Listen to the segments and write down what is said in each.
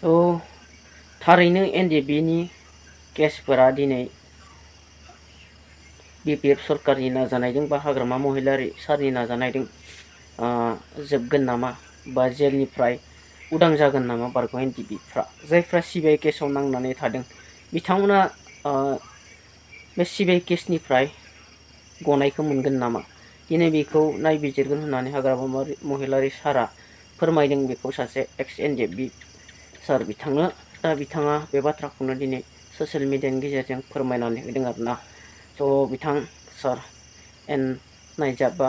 थ' थारैनो एनडिएफबिनि केसफोरा दिनै बिपिएफ सरकारनि नाजानायजों बा हाग्रामा महिलारि सारनि नाजानायजों जोबगोन नामा बा जेलनिफ्राय उदां जागोन नामा बारग' एनडिएफबिफ्रा जायफ्रा सिबिआइ केसाव नांनानै थादों बिथांमोना बे सिबिआइ केसनिफ्राय गनायखौ मोनगोन नामा दिनै बेखौ नायबिजिरगोन होननानै हाग्रामा महिलारि सारा फोरमायदों बेखौ सासे एक्स एनडिएफबि सार बिथांनो दा बिथाङा बे बाथ्राखौनो दिनै ससियेल मिडियानि गेजेरजों फोरमायनानै होदों आरोना स' बिथां सार एन नायजाब बा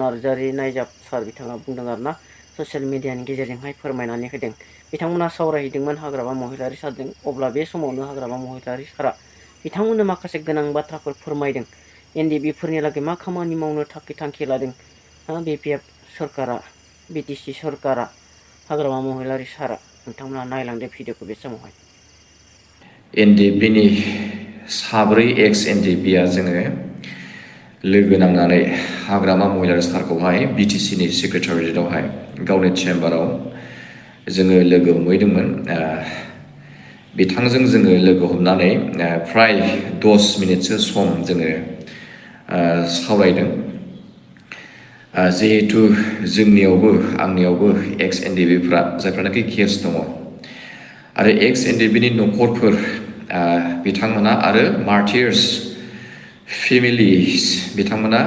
नार्जारि नायजाब सार बिथाङा बुंदों आरोना ससियेल मिडियानि गेजेरजोंहाय फोरमायनानै होदों बिथांमोना सावरायहैदोंमोन हाग्रामा महिलारि सारजों अब्ला बे समावनो हाग्रामा महिलारि सारा बिथांमोननो माखासे गोनां बाथ्राफोर फोरमायदों एनडिएफबिफोरनि लागै मा खामानि मावनो थाखाय थांखि लादों बिपिएफ सरकारा बिटिसि सरकारा हाग्रामा महिलारि सारा नोंथांमोना नायलांदो भिडिअखौ बे समावहाय एनडिएफबिनि साब्रै एक्स एनडिएफबिया जोङो लोगो नांनानै हाग्रामा महिलारि सारखौहाय बिटिसिनि सेक्रेटारियेटआवहाय गावनि चेम्बाराव जोङो लोगो हमहैदोंमोन बिथांजों जोङो लोगो हमनानै फ्राय 10 मिनिटसो सम जोङो सावरायदों जिहेतु जोंनियावबो आंनियावबो एक्स एनडिएफबिफ्रा जायफ्रानाखि केस दङ आरो एक्स एनडिएफबिनि न'खरफोर बिथांमोना आरो मार्टियार्स फेमिलिस बिथांमोना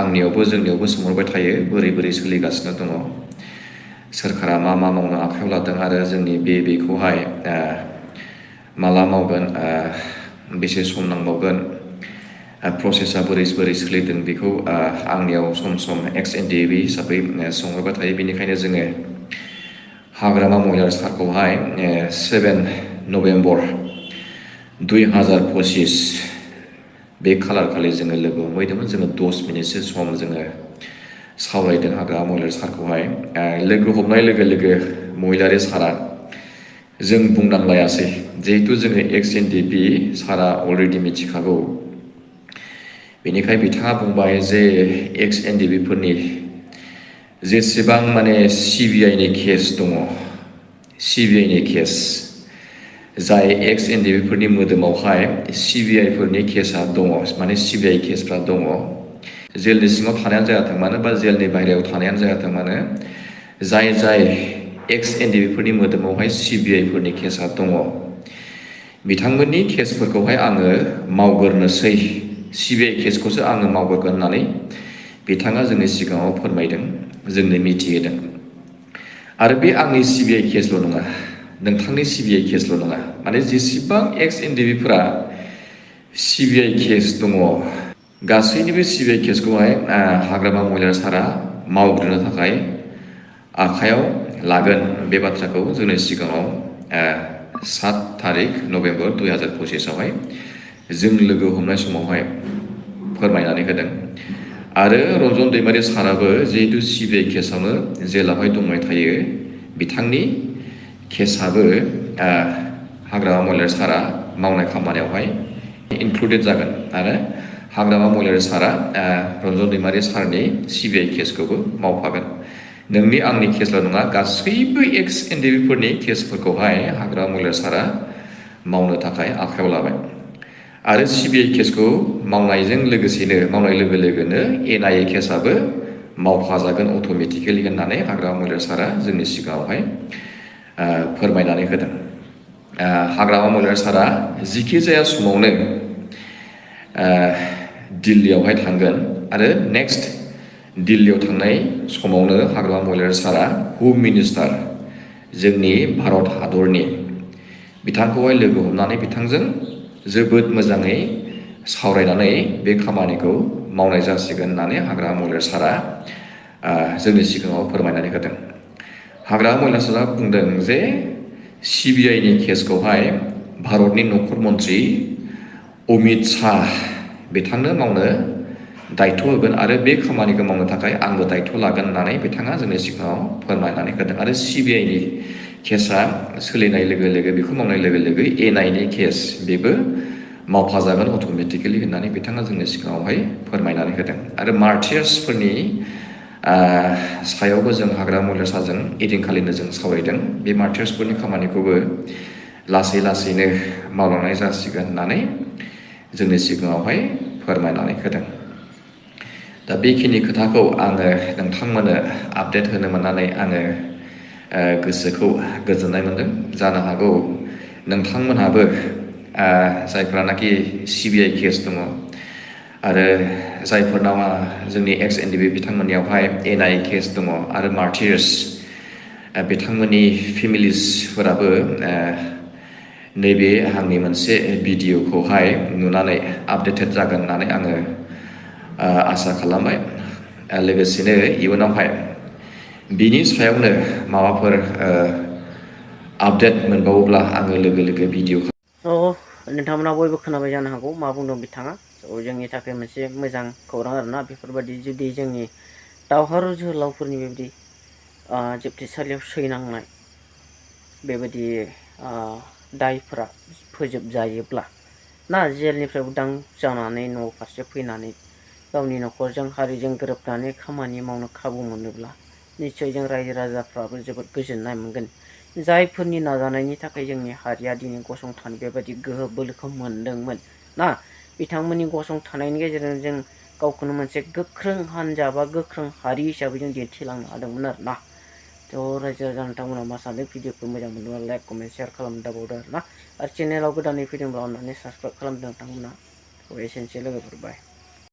आंनियावबो जोंनियावबो सोंहरबाय थायो बोरै बोरै सोलिगासिनो दङ सोरखारा मा मा मावनो आखायाव लादों आरो जोंनि बेखौहाय माला मावगोन बेसे सम नांबावगोन प्रसेसा बोरै बोरै सोलिदों बेखौ आंनियाव सम सम एक्स एनडिएफबि हिसाबै सोंहरबाय थायो बेनिखायनो जोङो हाग्रामा महिलारि सारखौहाय 7 नभेम्बर 2025 बे खालार खालि जोङो लोगो हमहैदोंमोन जोङो 10 मिनिटसो सम जोङो सावरायदों हाग्रामा महिलारि सारखौहाय लोगो हमनाय लोगो लोगो महिलारि सारा जों बुंनांलायासै जिहेतु जोङो एक्स एनडिएफबि सारा अलरेडि मिथिखागौ बेनिखाय बिथाङा बुंबाय जे एक्स एनडिएफबिफोरनि जेसेबां माने सिबिआइनि केस दङ सिबिआइनि केस जाय एक्स एनडिएफबिफोरनि मोदोमावहाय सिबिआइफोरनि केसा दङ माने सिबिआइ केसफ्रा दङ जेलनि सिङाव थानायानो जायाथों मानो बा जेलनि बाहेरायाव थानायानो जायाथों मानो जाय जाय एक्स एनडिएफबिफोरनि मोदोमावहाय सिबिआइफोरनि केसा दङ बिथांमोननि केसफोरखौहाय आङो मावगोरनोसै सिबिआइ केसखौसो आङो मावगोरगोन होननानै बिथाङा जोंनि सिगाङाव फोरमायदों जोंनो मिथिहोदों आरो बे आंनि सिबिआइ केसल' नङा नोंथांनि सिबिआइ केसल' नङा माने जेसेबां एक्स एनडिएफबिफोरा सिबिआइ केस दङ गासैनिबो सिबिआइ केसखौहाय हाग्रामा महिलारि सारा मावग्रोनो थाखाय आखायाव लागोन बे बाथ्राखौ जोंनि सिगाङाव 7 थारिख नभेम्बर 2025आवहाय जों लोगो हमनाय समावहाय फोरमायनानै होदों आरो रन्जन दैमारि साराबो जिहेतु सिबिआइ केसावनो जेलावहाय दंबाय थायो बिथांनि केसाबो हाग्रामा महिलारि सारा मावनाय खामानियावहाय इनक्लुडेड जागोन आरो हाग्रामा महिलारि सारा रन्जन दैमारि सारनि सिबिआइ केसखौबो मावफागोन नोंनि आंनि केसल' नङा गासैबो एक्स एनडिएफबिफोरनि केसफोरखौहाय हाग्रामा महिलारि सारा मावनो थाखाय आखायाव लाबाय आरो सिबिआइ केसखौ मावनायजों लोगोसेनो मावनाय लोगो लोगोनो एनआइए केसाबो मावफाजागोन अट'मेटिकेलि होननानै हाग्रामा महिलारि सारा जोंनि सिगाङावहाय फोरमायनानै होदों हाग्रामा महिलारि सारा जिखि जाया समावनो दिल्लीयावहाय थांगोन आरो नेक्स्ट दिल्लीयाव थांनाय समावनो हाग्रामा महिलारि सारा हम मिनिस्टार जोंनि भारत हादरनि बिथांखौहाय लोगो हमनानै बिथांजों जोबोद मोजाङै सावरायनानै बे खामानिखौ मावनाय जासिगोन होननानै हाग्रामा महिलारि सारा जोंनि सिगाङाव फोरमायनानै होदों हाग्रामा महिलारि सारा बुंदों जे सिबिआइनि केसखौहाय भारतनि न'खर मन्त्रि अमित शाह बिथांनो मावनो दायथ' होगोन आरो बे खामानिखौ मावनो थाखाय आंबो दायथ' लागोन होननानै बिथाङा जोंनि सिगाङाव फोरमायनानै होदों आरो सिबिआइनि केसा सोलिनाय लोगो लोगो बेखौ मावनाय लोगो लोगो एनआइएनि केस बेबो मावफाजागोन अट'मेटिकेलि होननानै बिथाङा जोंनि सिगाङावहाय फोरमायनानै होदों आरो मार्टियार्सफोरनि सायावबो जों हाग्रा महिलासाजों इदिनखालिनो जों सावरायदों बे मार्टियार्सफोरनि खामानिखौबो लासै लासैनो मावलांनाय जासिगोन होननानै जोंनि सिगाङावहाय फोरमायनानै होदों। दा बेखिनि खोथाखौ आङो नोंथांमोननो आपडेट होनो मोननानै आङो गोसोखौ गोजोननाय मोनदों। जानो हागौ नोंथांमोनहाबो जायफ्रानाखि CBI केस दङ आरो जायफोरनाव जोंनि एक्स NDB बिथांमोननियावहाय NIA केस दङ आरो मार्टियार्स बिथांमोननि फेमिलिसफोराबो नैबे आंनि मोनसे भिडिअखौहाय नुनानै आपडेटेड जागोन होननानै आङो आसा खालामबाय। लोगोसेनो इयुनावहाय बिनि सायावनो माबाफोर आपडेट मोनबावोब्ला आङो लोगो लोगो भिडिअ नोंथांमोना बयबो खोनाबाय जानो हागौ मा बुंदों बिथाङा। जोंनि थाखाय मोनसे मोजां खौरां आरोना बेफोरबायदि जुदि जोंनि दावहारु जोहोलावफोरनि बेबायदि जोबथेसालियाव सैनांनाय बेबायदि दायफोरा फोजोबजायोब्ला ना जेलनिफ्राय उदां जानानै न' फारसे फैनानै गावनि न'खरजों हारिजों गोरोबनानै खामानि मावनो खाबु मोनोब्ला निस्सय जों रायजो राजाफ्राबो जोबोद गोजोननाय मोनगोन। जायफोरनि नाजानायनि थाखाय जोंनि हारिया दिनै गसंथानो बेबायदि गोहो बोलोखौ मोनदोंमोन ना, बिथांमोननि गसंथानायनि गेजेरजों जों गावखौनो मोनसे गोख्रों हान्जा बा गोख्रों हारि हिसाबै जों दिन्थिलांनो हादोंमोन आरो ना। थ' रायजो राजा नोंथांमोना मा सानदों भिडिअखौ मोजां मोनोब्ला लाइक कमेन्ट शेयार खालामनो दाबावदो आरो ना। आरो चेनेलाव गोदानै फैदोंब्ला अननानै साबसक्राइब खालामदो नोंथांमोना। एसेनोसै लोगोफोर, बाय।